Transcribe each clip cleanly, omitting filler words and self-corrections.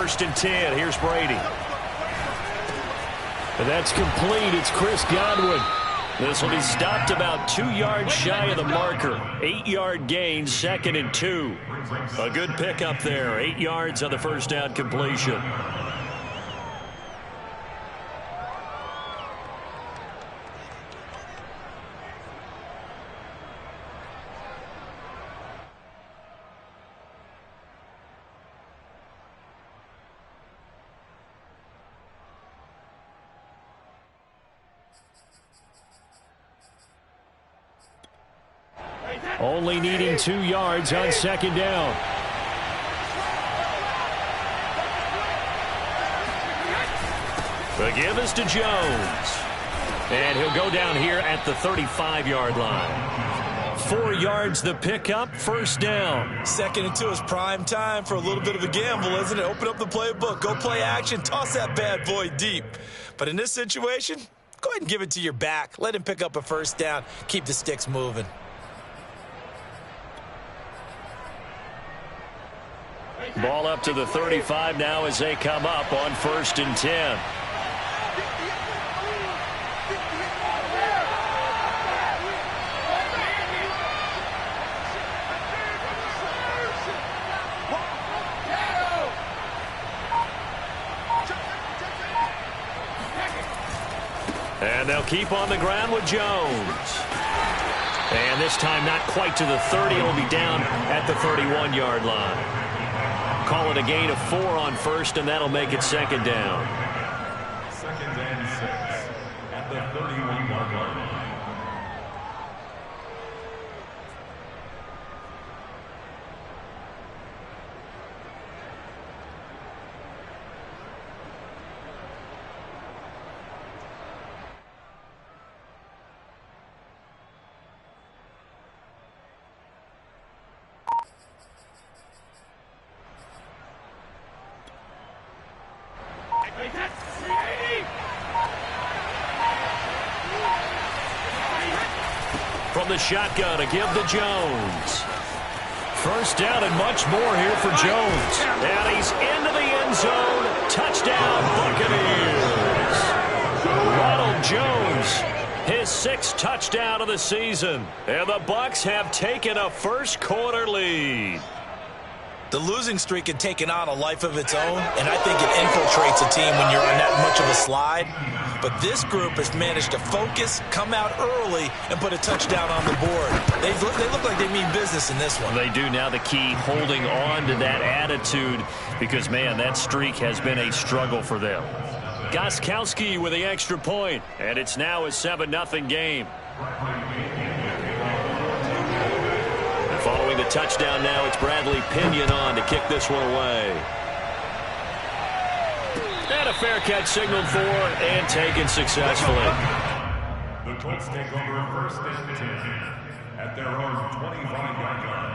first and 10. Here's Brady. And that's complete. It's Chris Godwin. This will be stopped about 2 yards shy of the marker. 8-yard gain, 2nd and 2. A good pickup there. 8 yards on the first down completion. Only needing 2 yards on 2nd down. The give is to Jones. And he'll go down here at the 35-yard line. 4 yards the pickup, first down. 2nd and 2 is prime time for a little bit of a gamble, isn't it? Open up the playbook, go play action, toss that bad boy deep. But in this situation, go ahead and give it to your back. Let him pick up a first down. Keep the sticks moving. Ball up to the 35 now as they come up on 1st and 10. And they'll keep on the ground with Jones. And this time not quite to the 30. He'll be down at the 31-yard line. Call it a gain of 4 on 1st, and that'll make it 2nd down. 2nd and 6 at the 31-yard line. From the shotgun, a give to Jones. First down and much more here for Jones. And he's into the end zone. Touchdown, Buccaneers. Ronald Jones, his 6th touchdown of the season. And the Bucs have taken a first-quarter lead. The losing streak had taken on a life of its own, and I think it infiltrates a team when you're on that much of a slide. But this group has managed to focus, come out early, and put a touchdown on the board. They look like they mean business in this one. They do. Now the key, holding on to that attitude, because, man, that streak has been a struggle for them. Gostkowski with the extra point, and it's now a 7-0 game. Following the touchdown now, it's Bradley Pinion on to kick this one away. And a fair catch signaled for and taken successfully. The Colts take over 1st and 10 at their own 25-yard line.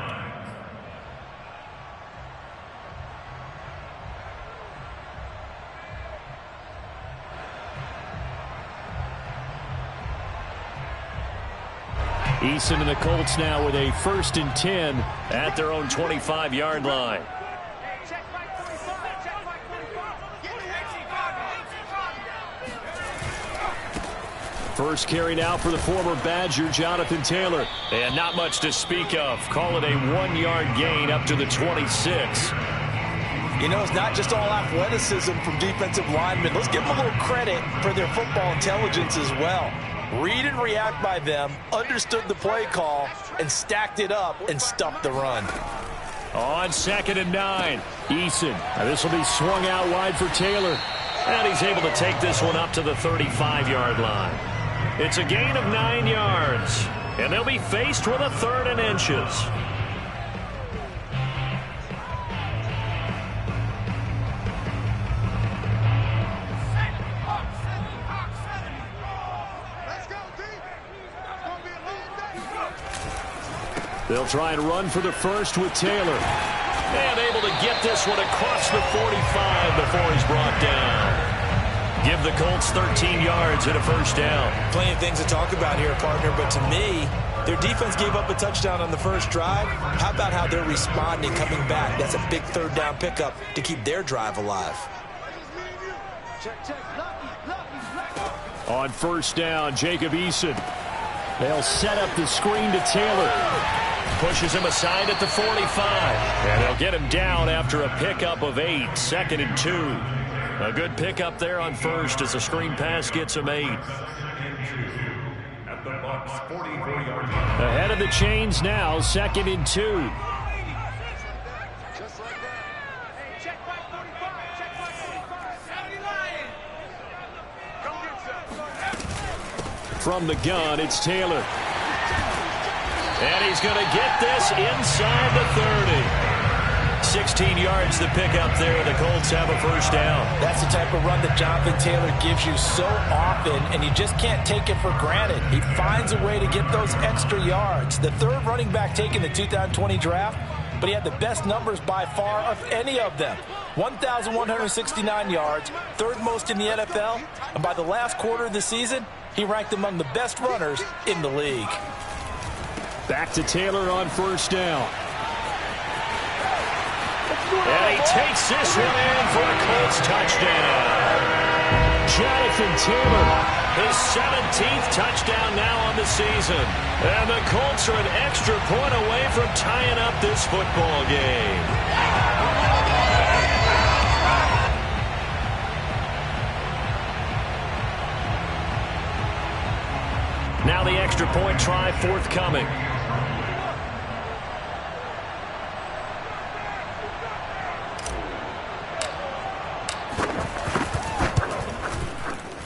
Eason and the Colts now with a 1st and 10 at their own 25-yard line. First carry now for the former Badger, Jonathan Taylor. And not much to speak of. Call it a 1-yard gain up to the 26. You know, it's not just all athleticism from defensive linemen. Let's give them a little credit for their football intelligence as well. Read and react by them, understood the play call, and stacked it up and stuffed the run. On 2nd and 9, Eason. Now this will be swung out wide for Taylor. And he's able to take this one up to the 35-yard line. It's a gain of 9 yards. And they'll be faced with a 3rd and inches. They'll try and run for the first with Taylor. And able to get this one across the 45 before he's brought down. Give the Colts 13 yards and a first down. Plenty of things to talk about here, partner, but to me, their defense gave up a touchdown on the first drive. How about how they're responding, coming back? That's a big third down pickup to keep their drive alive. On first down, Jacob Eason. They'll set up the screen to Taylor. Pushes him aside at the 45. And they'll get him down after a pickup of 8, 2nd and 2. A good pickup there on first as the screen pass gets him 8. At the Bucs 44-yard line. Ahead of the chains now, 2nd and 2. Just like that. Hey, check 545. Check 545. From the gun, it's Taylor. And he's going to get this inside the 30. 16 yards to pick up there. The Colts have a first down. That's the type of run that Jonathan Taylor gives you so often, and you just can't take it for granted. He finds a way to get those extra yards. The third running back taken in the 2020 draft, but he had the best numbers by far of any of them. 1,169 yards, third most in the NFL, and by the last quarter of the season, he ranked among the best runners in the league. Back to Taylor on first down. And he takes this one in for a Colts touchdown. Jonathan Taylor, his 17th touchdown now on the season. And the Colts are an extra point away from tying up this football game. Now the extra point try forthcoming.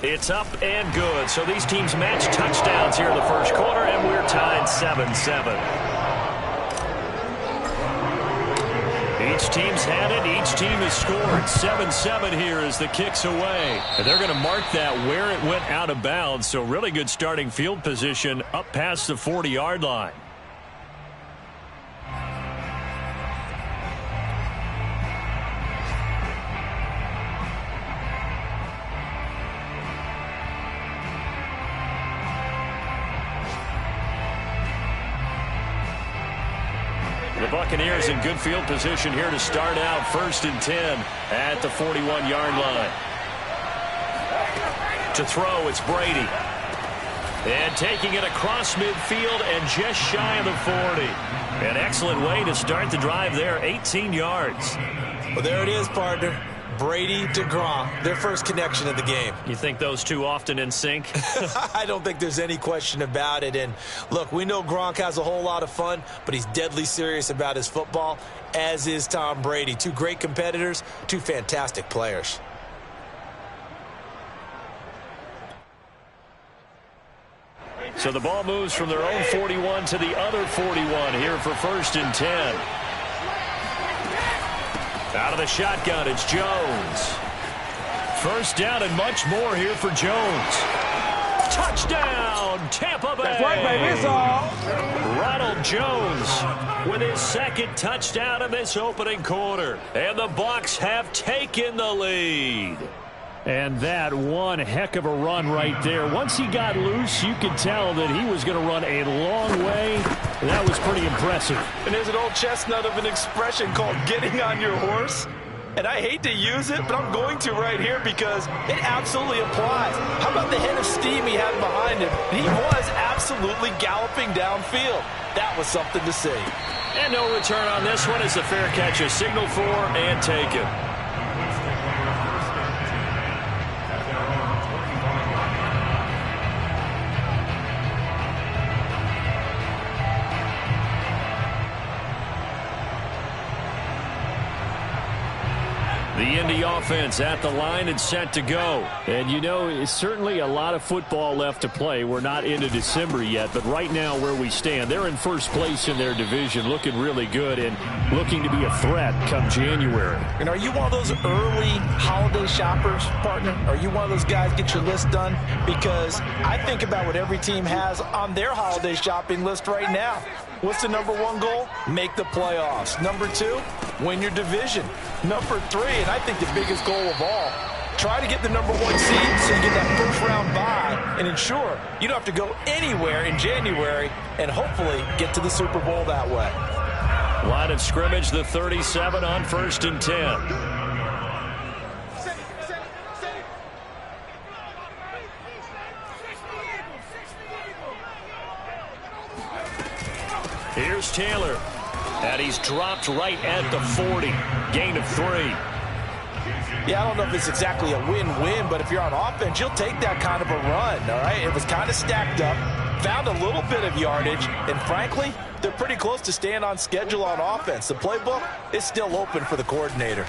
It's up and good. So these teams match touchdowns here in the first quarter, and we're tied 7-7. Each team's had it. Each team has scored. 7-7 here as the kick's away. And they're going to mark that where it went out of bounds. So really good starting field position up past the 40-yard line. The Buccaneers in good field position here to start out 1st and 10 at the 41-yard line. To throw, it's Brady. And taking it across midfield and just shy of the 40. An excellent way to start the drive there, 18 yards. Well, there it is, partner. Brady to Gronk, their first connection of the game. You think those two often in sync? I don't think there's any question about it. And look, we know Gronk has a whole lot of fun, but he's deadly serious about his football, as is Tom Brady. Two great competitors, two fantastic players. So the ball moves from their own 41 to the other 41 here for 1st and 10. Out of the shotgun, it's Jones. First down and much more here for Jones. Touchdown, Tampa Bay. That's right, baby. It's all. Ronald Jones with his 2nd touchdown in this opening quarter. And the Bucs have taken the lead. And that one heck of a run right there. Once he got loose, you could tell that he was going to run a long way. That was pretty impressive. And there's an old chestnut of an expression called getting on your horse. And I hate to use it, but I'm going to right here because it absolutely applies. How about the head of steam he had behind him? He was absolutely galloping downfield. That was something to see. And no return on this one as the fair catch is signaled for and taken. The Indy offense at the line and set to go. And, you know, it's certainly a lot of football left to play. We're not into December yet, but right now where we stand, they're in first place in their division, looking really good and looking to be a threat come January. And are you one of those early holiday shoppers, partner? Are you one of those guys get your list done? Because I think about what every team has on their holiday shopping list right now. What's the number 1 goal? Make the playoffs. Number 2, win your division. Number 3, and I think the biggest goal of all, Try to get the #1 seed so you get that first-round bye and ensure you don't have to go anywhere in January and hopefully get to the Super Bowl that way. Line of scrimmage, the 37 on 1st and 10. Here's Taylor. And he's dropped right at the 40. Gain of 3. Yeah, I don't know if it's exactly a win-win, but if you're on offense, you'll take that kind of a run, all right? It was kind of stacked up, found a little bit of yardage, and frankly, they're pretty close to staying on schedule on offense. The playbook is still open for the coordinator.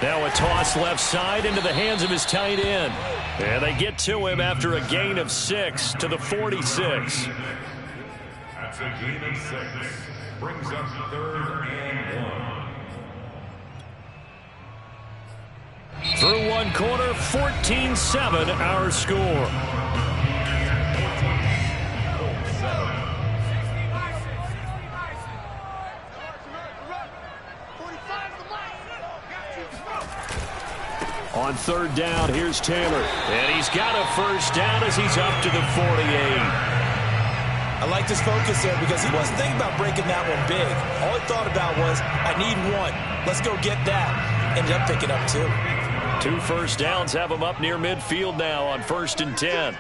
Now a toss left side into the hands of his tight end. And they get to him after a gain of 6 to the 46. That's a gain of 6. Brings up 3rd and 1. Through one quarter, 14-7 our score. On 3rd down, here's Taylor. And he's got a first down as he's up to the 48. I like his focus there because he wasn't thinking about breaking that one big. All he thought about was, I need 1. Let's go get that. Ended up picking up 2. 2 first downs have him up near midfield now on 1st and 10.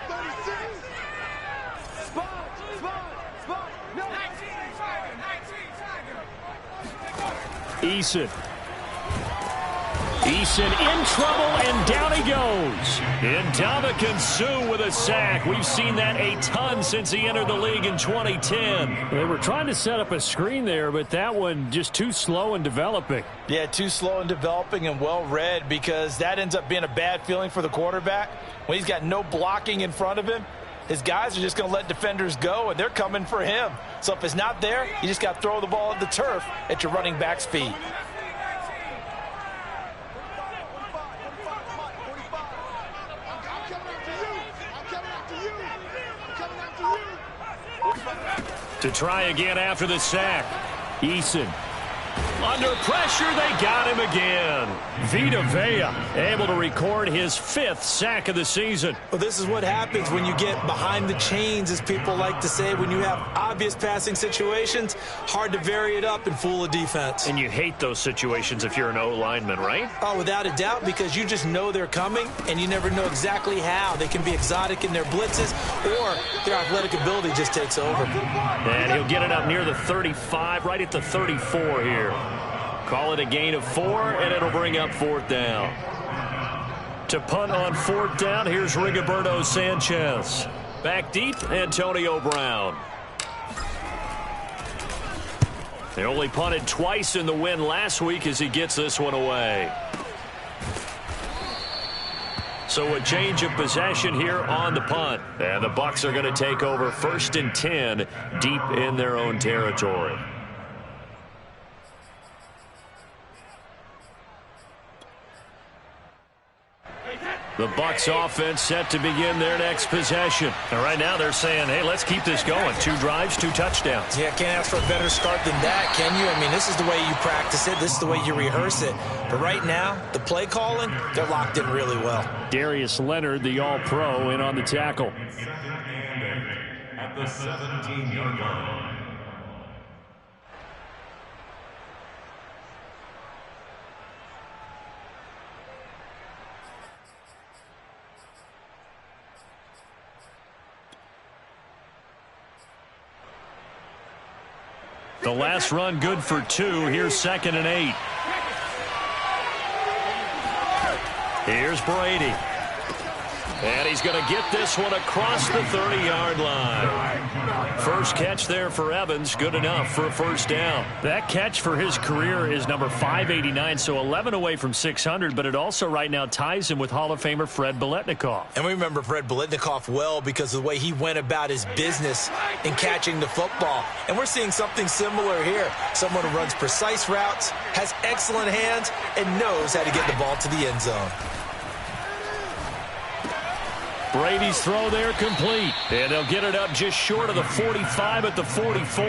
Eason in trouble, and down he goes. Ndamukong Suh with a sack. We've seen that a ton since he entered the league in 2010. They were trying to set up a screen there, but that one just too slow in developing. Yeah, too slow in developing and well read, because that ends up being a bad feeling for the quarterback. When he's got no blocking in front of him, his guys are just going to let defenders go, and they're coming for him. So if it's not there, you just got to throw the ball at the turf at your running back's feet. To try again after the sack. Eason. Under pressure, they got him again. Vita Vea able to record his 5th sack of the season. Well, this is what happens when you get behind the chains, as people like to say. When you have obvious passing situations, hard to vary it up and fool a defense. And you hate those situations if you're an O-lineman, right? Oh, without a doubt, because you just know they're coming, and you never know exactly how. They can be exotic in their blitzes, or their athletic ability just takes over. And he'll get it up near the 35, right at the 34 here. Call it a gain of 4, and it'll bring up 4th down. To punt on 4th down, here's Rigoberto Sanchez. Back deep, Antonio Brown. They only punted twice in the win last week as he gets this one away. So a change of possession here on the punt. And the Bucs are going to take over 1st and 10 deep in their own territory. The Bucs offense set to begin their next possession. And right now they're saying, hey, let's keep this going. 2 drives, 2 touchdowns. Yeah, can't ask for a better start than that, can you? I mean, this is the way you practice it. This is the way you rehearse it. But right now, the play calling, they're locked in really well. Darius Leonard, the all-pro, in on the tackle. At the 17-yard line. The last run good for 2. Here's 2nd and 8. Here's Brady. And he's going to get this one across the 30-yard line. First catch there for Evans, good enough for a first down. That catch for his career is number 589, so 11 away from 600, but it also right now ties him with Hall of Famer Fred Biletnikoff. And we remember Fred Biletnikoff well because of the way he went about his business in catching the football. And we're seeing something similar here. Someone who runs precise routes, has excellent hands, and knows how to get the ball to the end zone. Brady's throw there complete. And they'll get it up just short of the 45 at the 44.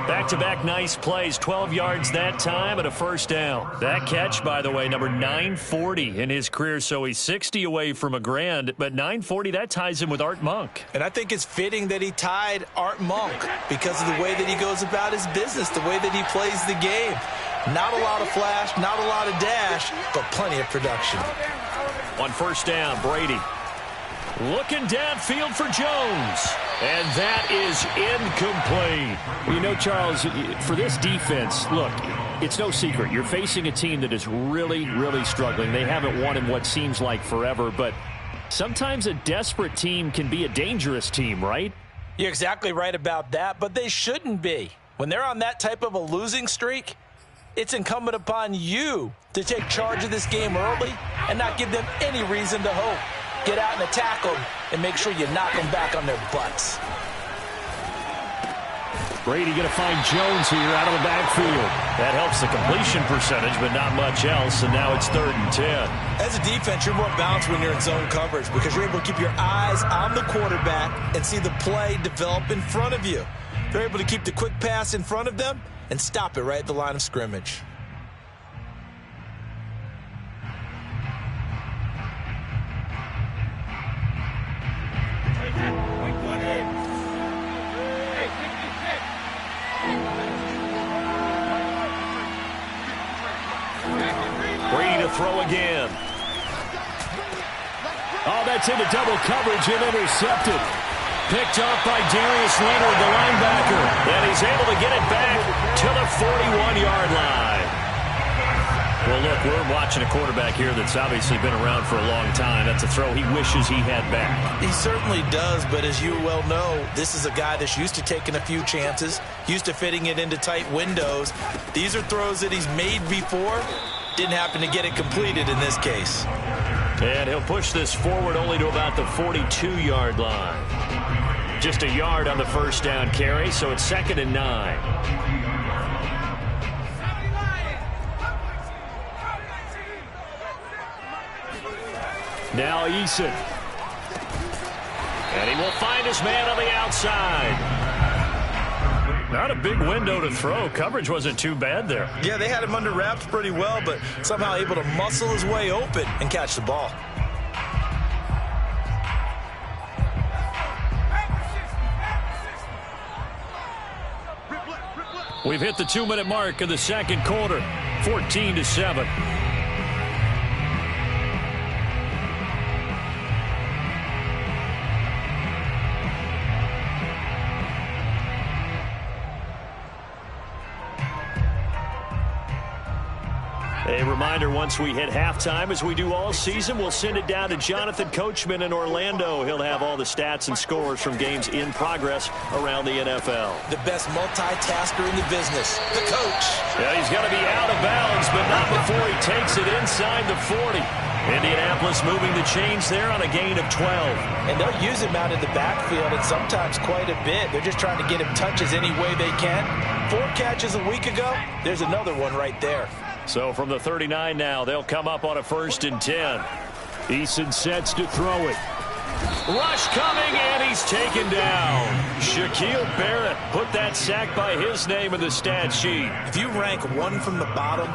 Back-to-back nice plays, 12 yards that time and a first down. That catch, by the way, number 940 in his career, so he's 60 away from a grand, but 940, that ties him with Art Monk. And I think it's fitting that he tied Art Monk because of the way that he goes about his business, the way that he plays the game. Not a lot of flash, not a lot of dash, but plenty of production. On first down, Brady looking downfield for Jones. And that is incomplete. You know, Charles, for this defense, look, it's no secret. You're facing a team that is really, really struggling. They haven't won in what seems like forever, but sometimes a desperate team can be a dangerous team, right? You're exactly right about that, but they shouldn't be. When they're on that type of a losing streak, it's incumbent upon you to take charge of this game early and not give them any reason to hope. Get out and attack them and make sure you knock them back on their butts. Brady going to find Jones here out of the backfield. That helps the completion percentage, but not much else, and now it's 3rd and 10. As a defense, you're more balanced when you're in zone coverage because you're able to keep your eyes on the quarterback and see the play develop in front of you. They're able to keep the quick pass in front of them and stop it right at the line of scrimmage. Brady to throw again. Oh, that's into double coverage and intercepted. Picked off by Darius Leonard, the linebacker. And he's able to get it back to the 41-yard line. Well, look, we're watching a quarterback here that's obviously been around for a long time. That's a throw he wishes he had back. He certainly does, but as you well know, this is a guy that's used to taking a few chances, used to fitting it into tight windows. These are throws that he's made before. Didn't happen to get it completed in this case. And he'll push this forward only to about the 42-yard line. Just a yard on the first down carry, so it's 2nd and 9. Now Eason. And he will find his man on the outside. Not a big window to throw. Coverage wasn't too bad there. Yeah, they had him under wraps pretty well, but somehow able to muscle his way open and catch the ball. We've hit the 2-minute mark of the second quarter. 14-7. A reminder, once we hit halftime, as we do all season, we'll send it down to Jonathan Coachman in Orlando. He'll have all the stats and scores from games in progress around the NFL. The best multitasker in the business, the coach. Yeah, he's got to be out of bounds, but not before he takes it inside the 40. Indianapolis moving the chains there on a gain of 12. And they'll use him out in the backfield and sometimes quite a bit. They're just trying to get him touches any way they can. 4 catches a week ago. There's another one right there. So from the 39 now, they'll come up on a 1st and 10. Eason sets to throw it. Rush coming, and he's taken down. Shaquille Barrett put that sack by his name in the stat sheet. If you rank 1 from the bottom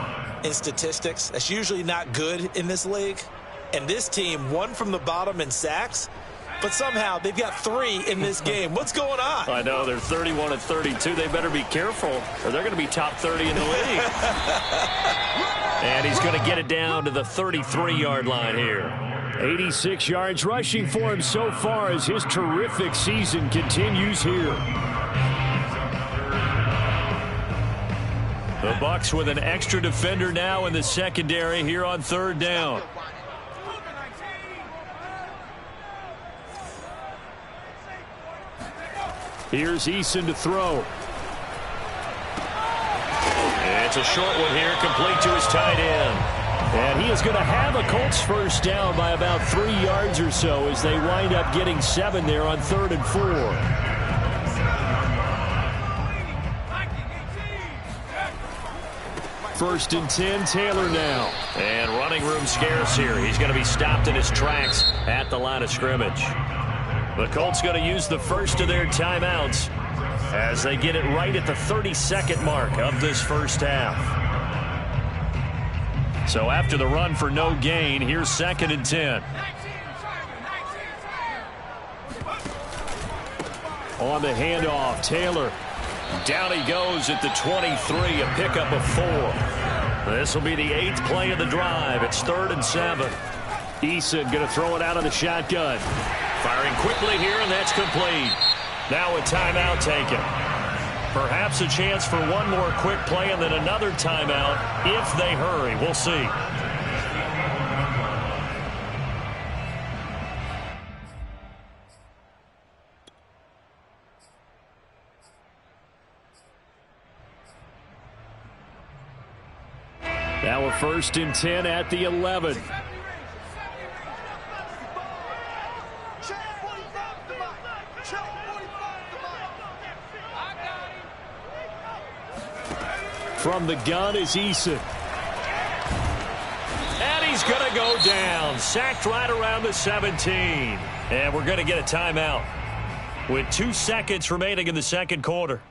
in statistics, that's usually not good in this league. And this team, 1 from the bottom in sacks, but somehow they've got 3 in this game. What's going on? I know, they're 31 and 32. They better be careful, or they're going to be top 30 in the league. And he's going to get it down to the 33-yard line here. 86 yards rushing for him so far as his terrific season continues here. The Bucs with an extra defender now in the secondary here on 3rd down. Here's Eason to throw. It's a short one here, complete to his tight end. And he is going to have a Colts first down by about 3 yards or so as they wind up getting 7 there on 3rd and 4. First and 10, Taylor now. And running room scarce here. He's going to be stopped in his tracks at the line of scrimmage. The Colts going to use the first of their timeouts as they get it right at the 32nd mark of this first half. So after the run for no gain, here's second and 10. On the handoff, Taylor. Down he goes at the 23, a pickup of 4. This will be the 8th play of the drive. It's 3rd and 7. Eason going to throw it out of the shotgun. Firing quickly here, and that's complete. Now a timeout taken. Perhaps a chance for one more quick play and then another timeout if they hurry. We'll see. Now a first and 10 at the 11. From the gun is Eason. And he's going to go down. Sacked right around the 17. And we're going to get a timeout with 2 seconds remaining in the second quarter.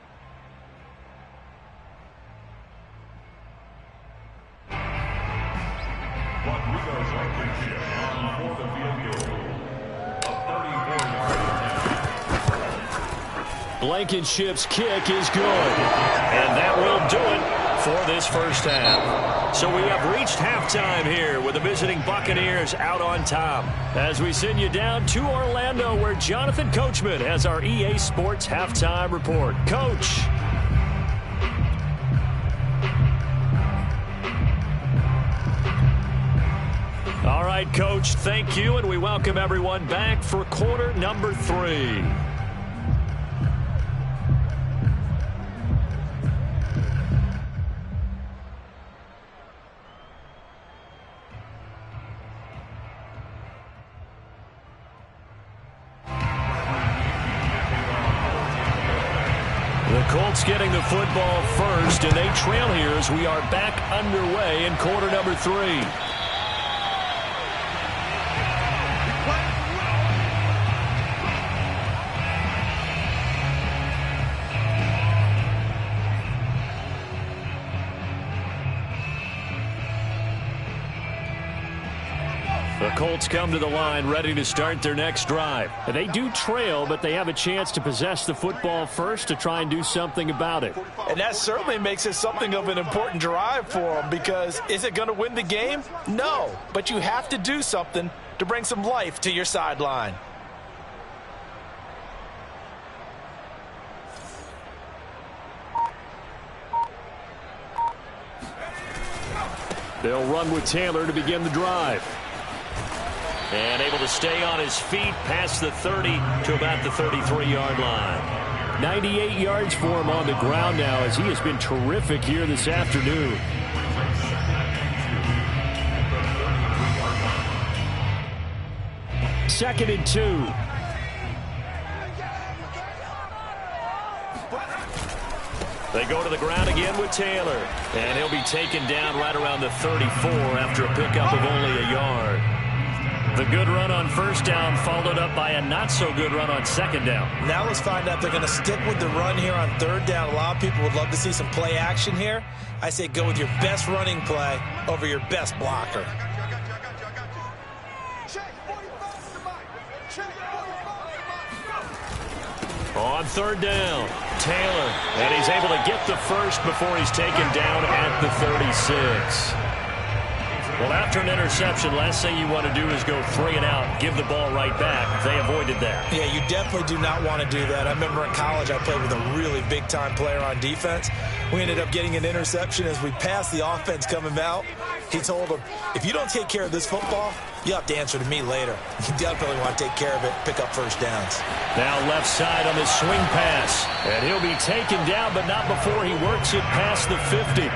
Blankenship's kick is good. And that will do it for this first half. So we have reached halftime here with the visiting Buccaneers out on top. As we send you down to Orlando, where Jonathan Coachman has our EA Sports halftime report. Coach. All right, Coach, thank you, and we welcome everyone back for quarter number 3. The Colts getting the football first, and they trail here as we are back underway in quarter number 3. The Colts come to the line ready to start their next drive. They do trail, but they have a chance to possess the football first to try and do something about it. And that certainly makes it something of an important drive for them, because is it going to win the game? No, but you have to do something to bring some life to your sideline. They'll run with Taylor to begin the drive. And able to stay on his feet past the 30 to about the 33-yard line. 98 yards for him on the ground now, as he has been terrific here this afternoon. Second and 2. They go to the ground again with Taylor. And he'll be taken down right around the 34 after a pickup of only a yard. The good run on first down followed up by a not-so-good run on second down. Now let's find out if they're going to stick with the run here on third down. A lot of people would love to see some play action here. I say go with your best running play over your best blocker. On third down, Taylor. And he's able to get the first before he's taken down at the 36. Well, after an interception, last thing you want to do is go 3 and out, give the ball right back. They avoided that. Yeah, you definitely do not want to do that. I remember in college I played with a really big-time player on defense. We ended up getting an interception as we passed the offense coming out. He told him, if you don't take care of this football, you have to answer to me later. You definitely want to take care of it, pick up first downs. Now left side on this swing pass. And he'll be taken down, but not before he works it past the 50.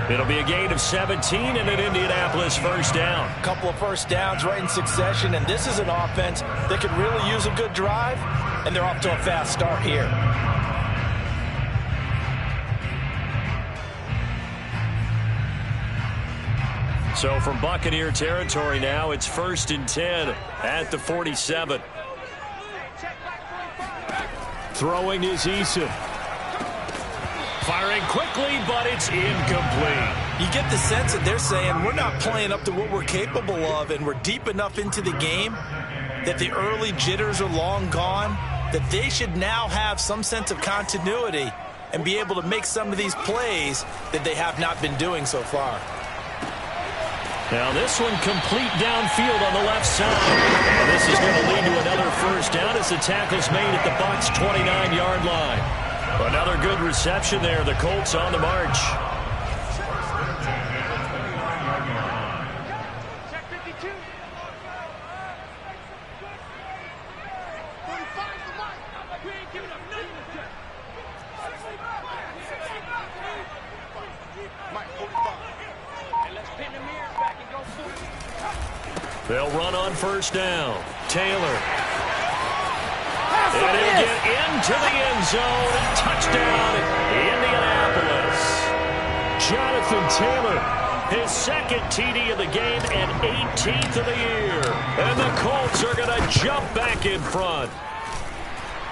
It'll be a gain of 17 and an Indianapolis first down. A couple of first downs right in succession, and this is an offense that could really use a good drive, and they're off to a fast start here. So from Buccaneer territory now, it's 1st and 10 at the 47. Throwing is Eason. Firing quickly, but it's incomplete. You get the sense that they're saying we're not playing up to what we're capable of, and we're deep enough into the game that the early jitters are long gone, that they should now have some sense of continuity and be able to make some of these plays that they have not been doing so far. Now this one complete downfield on the left side. And this is going to lead to another first down as the tackle's made at the Bucs' 29-yard line. Another good reception there. The Colts on the march. Check 52. 45 to Mike. We ain't giving up nothing to check. Mike, 45. And let's pin the mirrors back and go full. They'll run on first down. Taylor. And he'll get into the end zone. Touchdown, Indianapolis. Jonathan Taylor, his second TD of the game and 18th of the year. And the Colts are going to jump back in front.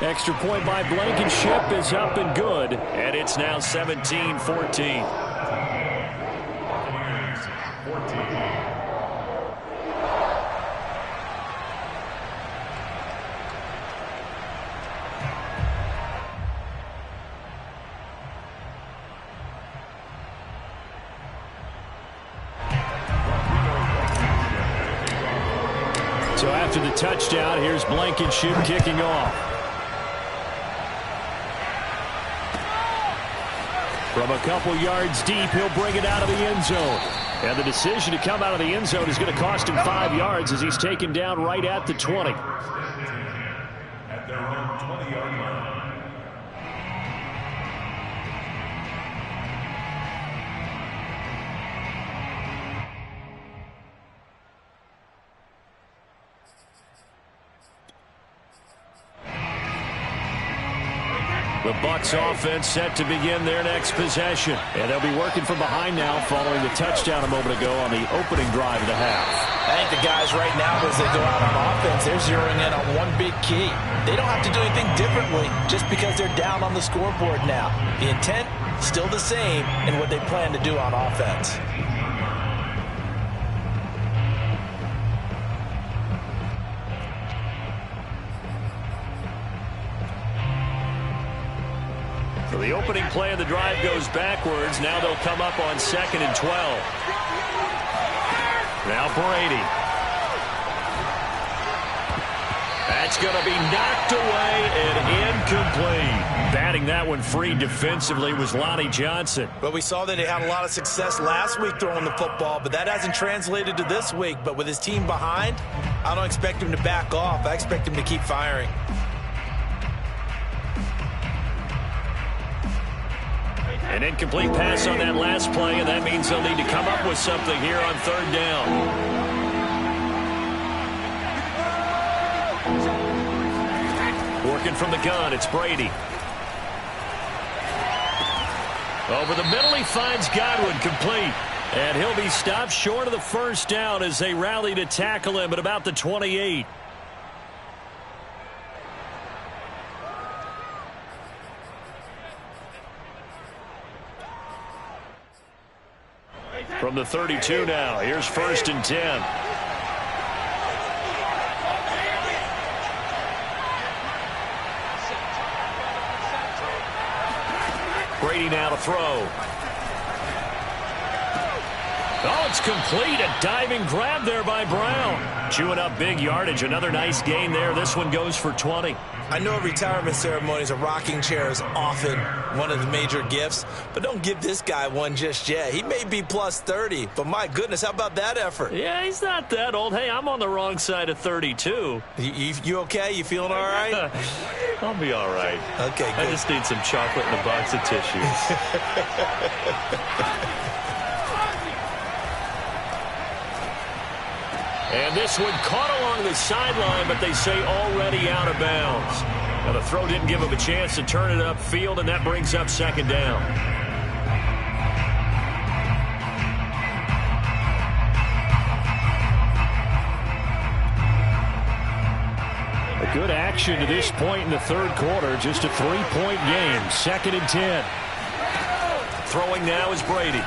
Extra point by Blankenship is up and good. And it's now 17-14. So after the touchdown, here's Blankenship kicking off. From a couple yards deep, he'll bring it out of the end zone. And the decision to come out of the end zone is going to cost him 5 yards as he's taken down right at the 20. At their own 20-yard line. The Bucs offense set to begin their next possession. And they'll be working from behind now following the touchdown a moment ago on the opening drive of the half. I think the guys right now, as they go out on offense, they're zeroing in on one big key. They don't have to do anything differently just because they're down on the scoreboard now. The intent, still the same in what they plan to do on offense. So the opening play of the drive goes backwards. Now they'll come up on 2nd and 12. Now Brady. That's going to be knocked away and incomplete. Batting that one free defensively was Lonnie Johnson. But we saw that he had a lot of success last week throwing the football, but that hasn't translated to this week. But with his team behind, I don't expect him to back off. I expect him to keep firing. An incomplete pass on that last play, and that means they'll need to come up with something here on 3rd down. Working from the gun, it's Brady. Over the middle, he finds Godwin, complete. And he'll be stopped short of the first down as they rally to tackle him at about the 28. From the 32 now, here's 1st and 10. Brady now to throw. Oh, it's complete. A diving grab there by Brown. Chewing up big yardage. Another nice gain there. This one goes for 20. I know retirement ceremonies, a rocking chair is often one of the major gifts, but don't give this guy one just yet. He may be plus 30, but my goodness, how about that effort? Yeah, he's not that old. Hey, I'm on the wrong side of 32. You okay? You feeling all right? I'll be all right. Okay, good. I just need some chocolate and a box of tissues. And this one caught along the sideline, but they say already out of bounds. Now the throw didn't give him a chance to turn it upfield, and that brings up 2nd down. Good action to this point in the third quarter. Just a 3-point game. 2nd and 10. Throwing now is Brady.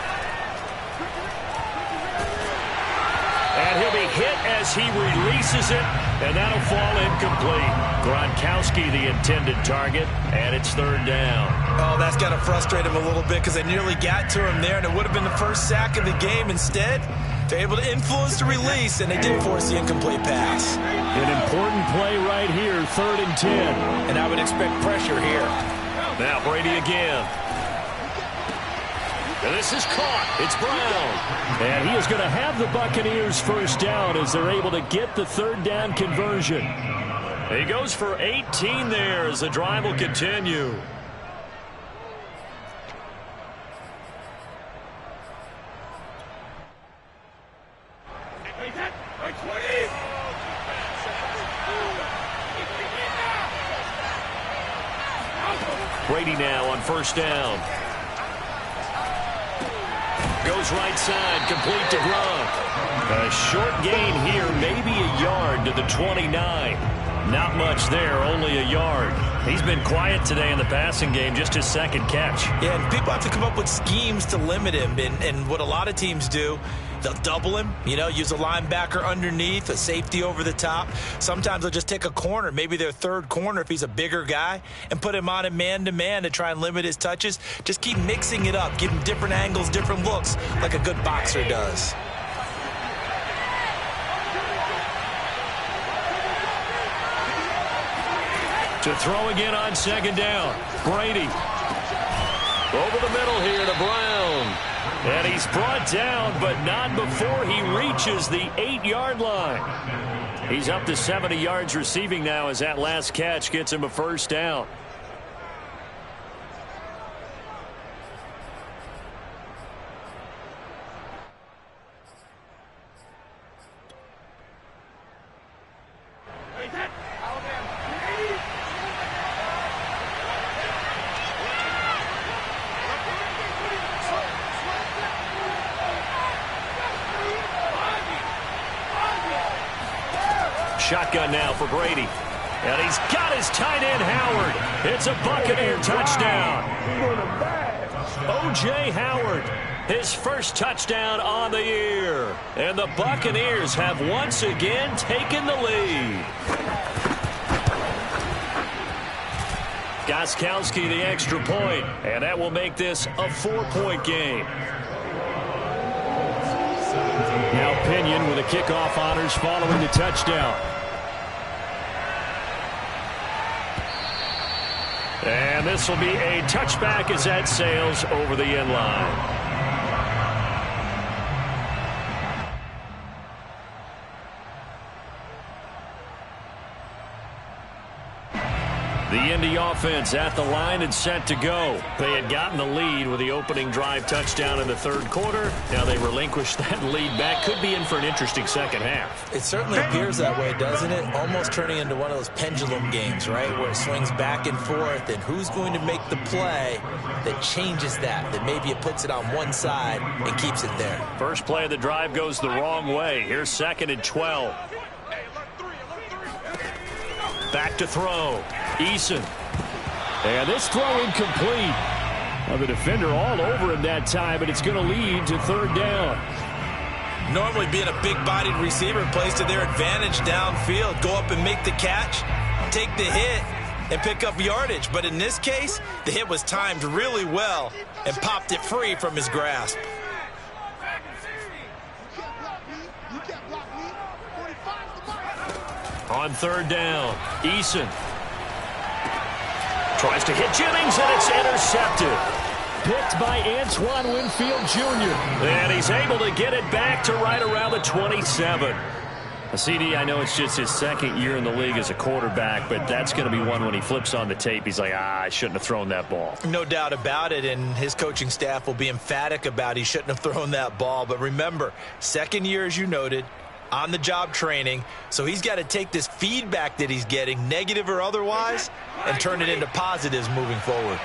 And he'll be hit as he releases it, and that'll fall incomplete. Gronkowski, the intended target, and it's 3rd down. Oh, that's got to frustrate him a little bit because they nearly got to him there, and it would have been the first sack of the game. Instead, they're able to influence the release, and they did force the incomplete pass. An important play right here, 3rd and 10. And I would expect pressure here. Now Brady again. And this is caught. It's Brown. And he is going to have the Buccaneers first down as they're able to get the 3rd down conversion. He goes for 18 there as the drive will continue. Brady now on 1st down. Goes right side, complete to Gronk. A short gain here, maybe a yard to the 29. Not much there, only a yard. He's been quiet today in the passing game, just his 2nd catch. Yeah, and people have to come up with schemes to limit him. And what a lot of teams do, they'll double him, use a linebacker underneath, a safety over the top. Sometimes they'll just take a corner, maybe their 3rd corner if he's a bigger guy, and put him on a man-to-man to try and limit his touches. Just keep mixing it up, give him different angles, different looks, like a good boxer does. To throw again on 2nd down. Brady. Over the middle here to Brown. And he's brought down, but not before he reaches the 8-yard line. He's up to 70 yards receiving now as that last catch gets him a 1st down. Shotgun now for Brady. And he's got his tight end, Howard. It's a Buccaneer touchdown. O.J. Howard, his first touchdown on the year. And the Buccaneers have once again taken the lead. Gostkowski the extra point, and that will make this a 4-point game. Now Pinion with a kickoff honors following the touchdown. And this will be a touchback as that sails over the end line. The Indy offense at the line and set to go. They had gotten the lead with the opening drive touchdown in the 3rd quarter. Now they relinquished that lead back. Could be in for an interesting 2nd half. It certainly appears that way, doesn't it? Almost turning into one of those pendulum games, right? Where it swings back and forth, and who's going to make the play that changes that maybe it puts it on one side and keeps it there. First play of the drive goes the wrong way. Here's 2nd and 12. Back to throw. Eason. And this throw incomplete. The defender all over him that time, but it's going to lead to 3rd down. Normally being a big-bodied receiver plays to their advantage downfield. Go up and make the catch, take the hit, and pick up yardage. But in this case, the hit was timed really well and popped it free from his grasp. On 3rd down, Eason tries to hit Jennings, and it's intercepted. Picked by Antoine Winfield Jr. And he's able to get it back to right around the 27. CD, I know it's just his 2nd year in the league as a quarterback, but that's going to be one when he flips on the tape. He's like, I shouldn't have thrown that ball. No doubt about it, and his coaching staff will be emphatic about he shouldn't have thrown that ball. But remember, 2nd year, as you noted, on-the-job training, so he's got to take this feedback that he's getting, negative or otherwise, and turn it into positives moving forward.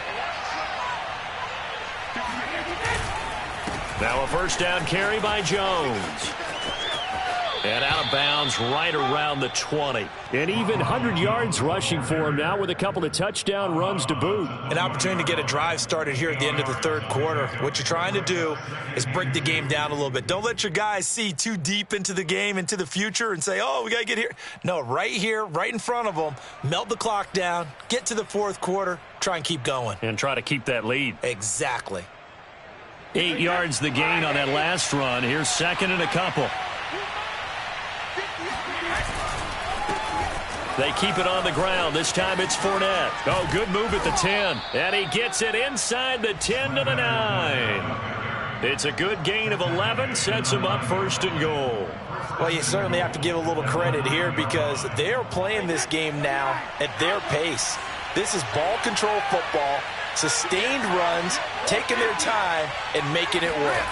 Now a 1st down carry by Jones. And out of bounds right around the 20. And even 100 yards rushing for him now with a couple of touchdown runs to boot. An opportunity to get a drive started here at the end of the third quarter. What you're trying to do is break the game down a little bit. Don't let your guys see too deep into the game, into the future, and say, oh, we got to get here. No, right here, right in front of them, melt the clock down, get to the fourth quarter, try and keep going. And try to keep that lead. Exactly. 8 yards the gain on that last run. Here's second and a couple. They keep it on the ground. This time it's Fournette. Oh, good move at the 10. And he gets it inside the 10 to the 9. It's a good gain of 11. Sets him up first and goal. Well, you certainly have to give a little credit here because they're playing this game now at their pace. This is ball control football, sustained runs, taking their time, and making it work.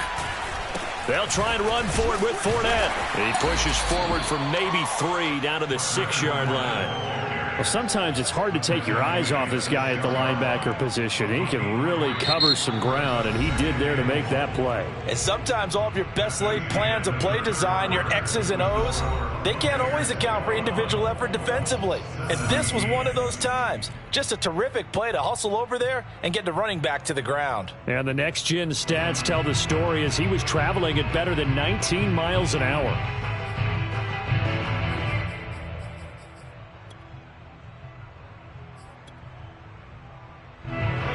They'll try and run for it with Fournette. He pushes forward for maybe 3 down to the 6-yard line. Well, sometimes it's hard to take your eyes off this guy at the linebacker position. He can really cover some ground, and he did there to make that play. And sometimes all of your best laid plans of play design, your X's and O's, they can't always account for individual effort defensively. And this was one of those times. Just a terrific play to hustle over there and get the running back to the ground. And the next-gen stats tell the story as he was traveling at better than 19 miles an hour.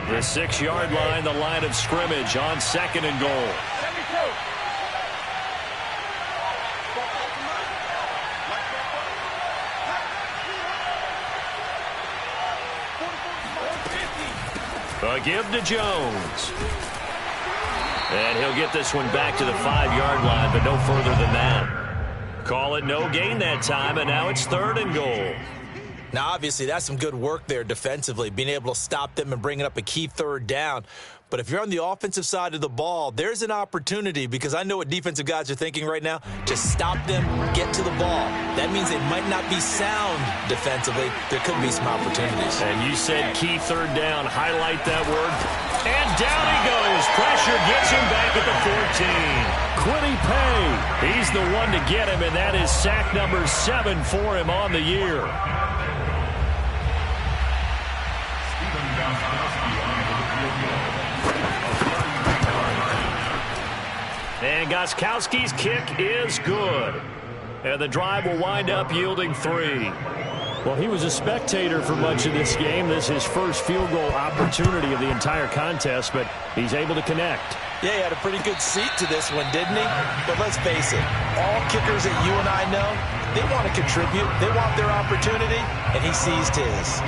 The 6-yard line, the line of scrimmage on second and goal. A give to Jones. And he'll get this one back to the 5-yard line, but no further than that. Call it no gain that time, and now it's third and goal. Now, obviously, that's some good work there defensively, being able to stop them and bringing up a key third down. But if you're on the offensive side of the ball, there's an opportunity, because I know what defensive guys are thinking right now, to stop them, get to the ball. That means they might not be sound defensively. There could be some opportunities. And you said key third down. Highlight that word. And down he goes. Pressure gets him back at the 14. Quiddy Pay. He's the one to get him, and that is sack number 7 for him on the year. And Gostkowski's kick is good. And the drive will wind up yielding 3. Well, he was a spectator for much of this game. This is his first field goal opportunity of the entire contest, but he's able to connect. Yeah, he had a pretty good seat to this one, didn't he? But let's face it, all kickers that you and I know, they want to contribute. They want their opportunity, and he seized his.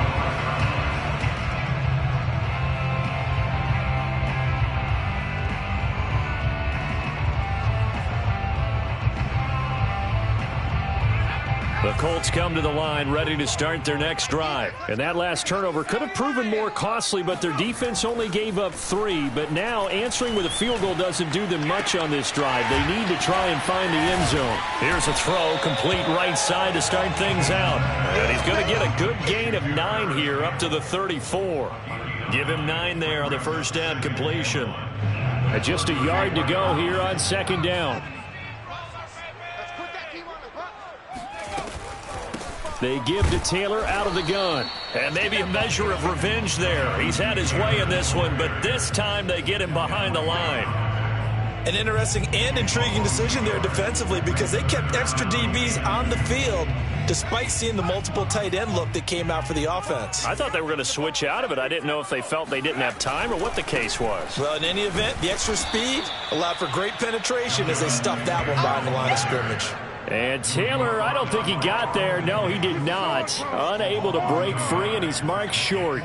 The Colts come to the line ready to start their next drive. And that last turnover could have proven more costly, but their defense only gave up 3. But now answering with a field goal doesn't do them much on this drive. They need to try and find the end zone. Here's a throw, complete right side to start things out. And he's going to get a good gain of 9 here up to the 34. Give him 9 there on the first down completion. Just a yard to go here on second down. They give to Taylor out of the gun. And maybe a measure of revenge there. He's had his way in this one, but this time they get him behind the line. An interesting and intriguing decision there defensively, because they kept extra DBs on the field despite seeing the multiple tight end look that came out for the offense. I thought they were going to switch out of it. I didn't know if they felt they didn't have time or what the case was. Well, in any event, the extra speed allowed for great penetration as they stuffed that one behind the line of scrimmage. And Taylor, I don't think he got there. No, he did not. Unable to break free, and he's marked short.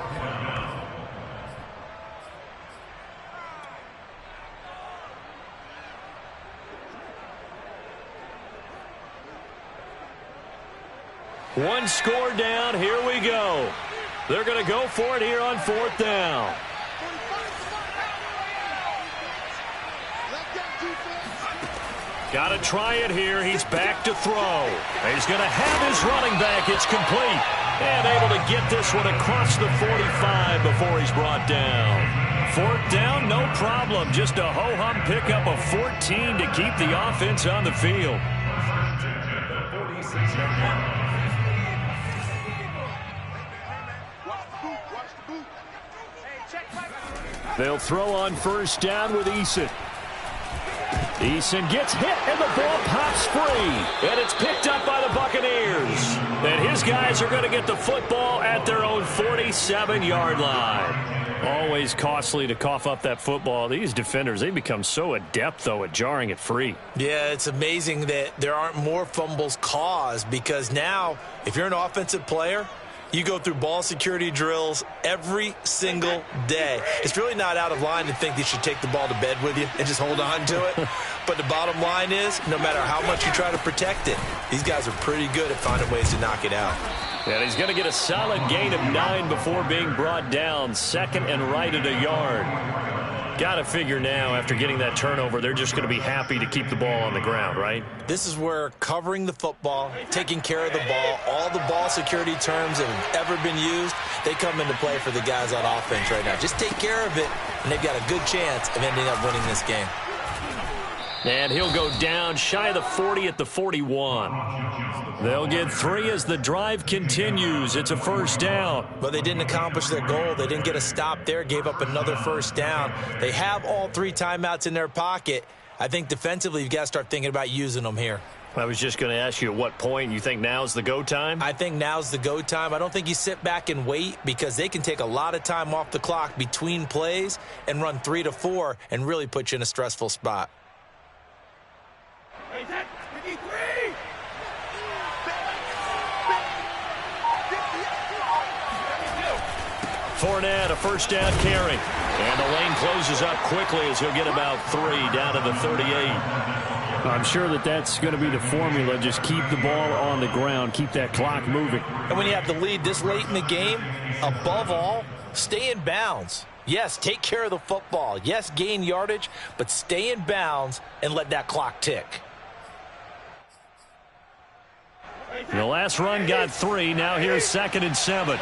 One score down. Here we go. They're going to go for it here on fourth down. Got to try it here. He's back to throw. He's going to have his running back. It's complete. And able to get this one across the 45 before he's brought down. Fourth down, no problem. Just a ho-hum pickup of 14 to keep the offense on the field. They'll throw on first down with Eason. Eason gets hit, and the ball pops free. And it's picked up by the Buccaneers. And his guys are going to get the football at their own 47-yard line. Always costly to cough up that football. These defenders, they become so adept, though, at jarring it free. Yeah, it's amazing that there aren't more fumbles caused, because now, if you're an offensive player, you go through ball security drills every single day. It's really not out of line to think that you should take the ball to bed with you and just hold on to it. But the bottom line is, no matter how much you try to protect it, these guys are pretty good at finding ways to knock it out. And he's going to get a solid gain of 9 before being brought down. Second and right at a yard. Got to figure now, after getting that turnover, they're just going to be happy to keep the ball on the ground, right? This is where covering the football, taking care of the ball, all the ball security terms that have ever been used, they come into play for the guys on offense right now. Just take care of it, and they've got a good chance of ending up winning this game. And he'll go down shy of the 40 at the 41. They'll get 3 as the drive continues. It's a first down. But they didn't accomplish their goal. They didn't get a stop there, gave up another first down. They have all 3 timeouts in their pocket. I think defensively you've got to start thinking about using them here. I was just going to ask you at what point you think now's the go time? I think now's the go time. I don't think you sit back and wait, because they can take a lot of time off the clock between plays and run 3 to 4 and really put you in a stressful spot. Fournette, a first down carry. And the lane closes up quickly as he'll get about 3 down to the 38. I'm sure that that's going to be the formula. Just keep the ball on the ground. Keep that clock moving. And when you have the lead this late in the game, above all, stay in bounds. Yes, take care of the football. Yes, gain yardage, but stay in bounds and let that clock tick. The last run got 3. Now here's 2nd and 7.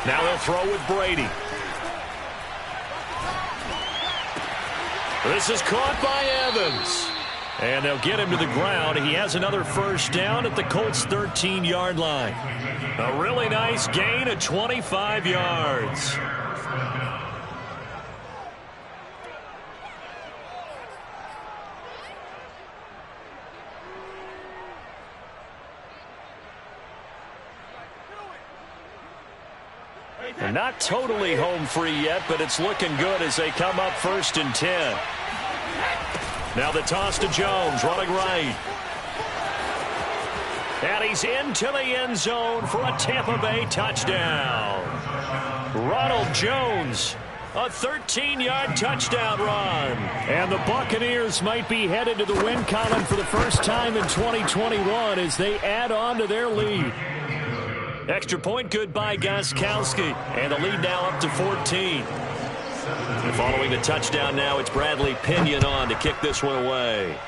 Now they'll throw with Brady. This is caught by Evans. And they'll get him to the ground. He has another first down at the Colts' 13-yard line. A really nice gain of 25 yards. They're not totally home free yet, but it's looking good as they come up 1st and 10. Now the toss to Jones, running right. And he's into the end zone for a Tampa Bay touchdown. Ronald Jones, a 13-yard touchdown run. And the Buccaneers might be headed to the win column for the first time in 2021 as they add on to their lead. Extra point good by Gostkowski, and the lead now up to 14. And following the touchdown now, it's Bradley Pinion on to kick this one away.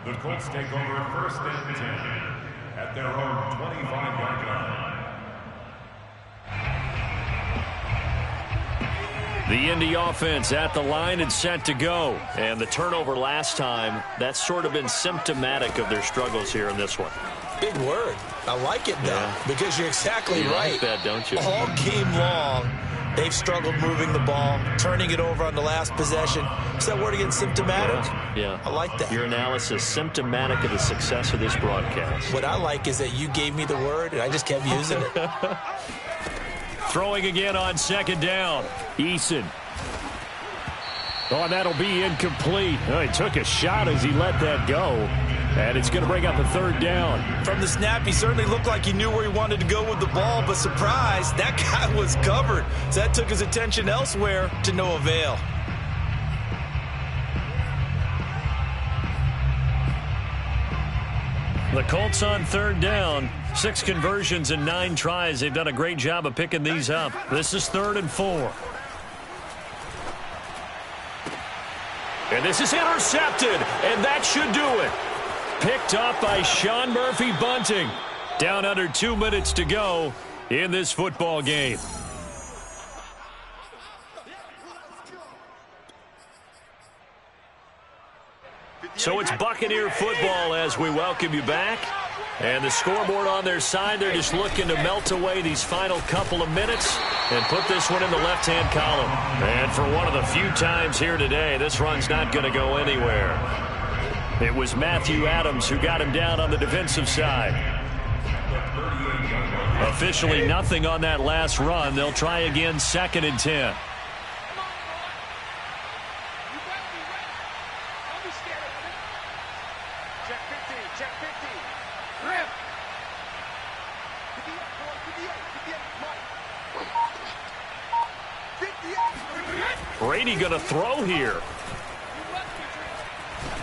The Colts take over 1st and 10 at their own 25-yard line. The Indy offense at the line and set to go. And the turnover last time, that's sort of been symptomatic of their struggles here in this one. Big word. I like it, though, because you're exactly right. Like that, don't you? All game long, they've struggled moving the ball, turning it over on the last possession. Is that word again, symptomatic? Yeah. I like that. Your analysis, symptomatic of the success of this broadcast. What I like is that you gave me the word, and I just kept using it. Throwing again on 2nd down. Eason. Oh, that'll be incomplete. Oh, he took a shot as he let that go. And it's going to bring up a 3rd down. From the snap, he certainly looked like he knew where he wanted to go with the ball, but surprise, that guy was covered. So that took his attention elsewhere to no avail. The Colts on 3rd down. 6 conversions and 9 tries. They've done a great job of picking these up. This is 3rd and 4. And this is intercepted, and that should do it. Picked up by Sean Murphy-Bunting. Down under 2 minutes to go in this football game. So it's Buccaneer football as we welcome you back. And the scoreboard on their side, they're just looking to melt away these final couple of minutes and put this one in the left-hand column. And for one of the few times here today, this run's not going to go anywhere. It was Matthew Adams who got him down on the defensive side. Officially nothing on that last run. They'll try again, 2nd and 10. Brady going to throw here.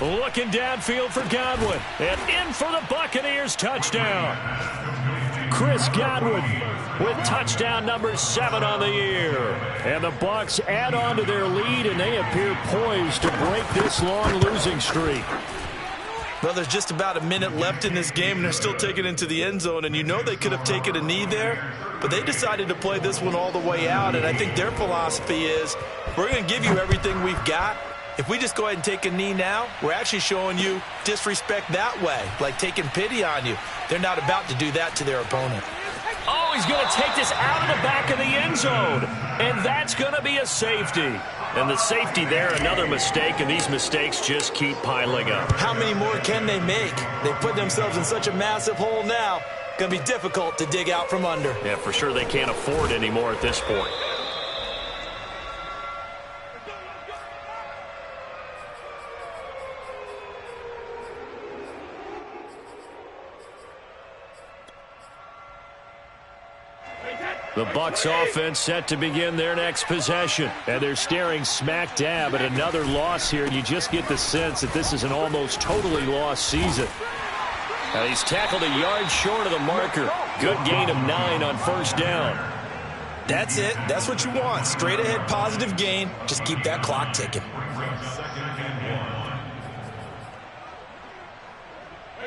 Looking downfield for Godwin. And in for the Buccaneers touchdown. Chris Godwin with touchdown number 7 on the year. And the Bucs add on to their lead, and they appear poised to break this long losing streak. Well, there's just about a minute left in this game, and they're still taking it into the end zone. And you know they could have taken a knee there, but they decided to play this one all the way out. And I think their philosophy is, we're going to give you everything we've got. If we just go ahead and take a knee now, we're actually showing you disrespect that way, like taking pity on you. They're not about to do that to their opponent. Oh, he's going to take this out of the back of the end zone. And that's going to be a safety. And the safety there, another mistake, and these mistakes just keep piling up. How many more can they make? They put themselves in such a massive hole now. Going to be difficult to dig out from under. Yeah, for sure they can't afford anymore at this point. The Bucs offense set to begin their next possession. And they're staring smack dab at another loss here. And you just get the sense that this is an almost totally lost season. Now he's tackled a yard short of the marker. Good gain of 9 on 1st down. That's it. That's what you want. Straight ahead positive gain. Just keep that clock ticking.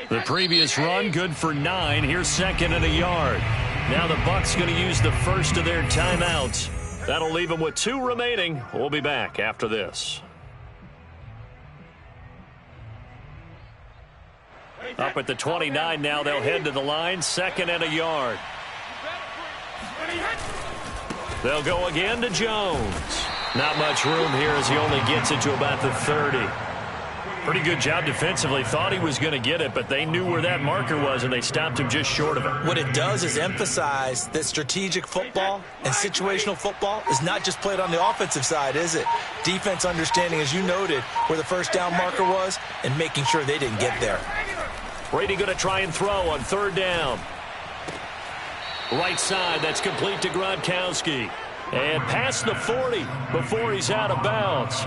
The previous run, good for 9. Here's 2nd and a yard. Now the Bucs going to use the first of their timeouts. That'll leave them with 2 remaining. We'll be back after this. Up at the 29 now, they'll head to the line. 2nd and a yard. They'll go again to Jones. Not much room here as he only gets it to about the 30. Pretty good job defensively. Thought he was going to get it, but they knew where that marker was, and they stopped him just short of it. What it does is emphasize that strategic football and situational football is not just played on the offensive side, is it? Defense understanding, as you noted, where the 1st down marker was and making sure they didn't get there. Brady going to try and throw on 3rd down. Right side, that's complete to Gronkowski. And past the 40 before he's out of bounds.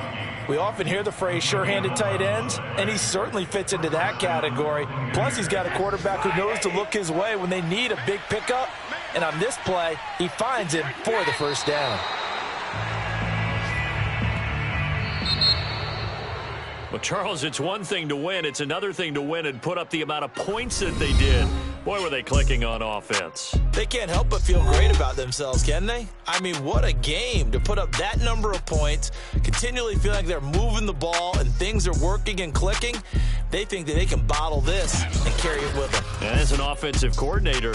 We often hear the phrase sure-handed tight ends, and he certainly fits into that category. Plus, he's got a quarterback who knows to look his way when they need a big pickup. And on this play, he finds him for the 1st down. Well, Charles, it's one thing to win. It's another thing to win and put up the amount of points that they did. Boy, were they clicking on offense. They can't help but feel great about themselves, can they? I mean, what a game to put up that number of points, continually feel like they're moving the ball and things are working and clicking. They think that they can bottle this and carry it with them. And as an offensive coordinator,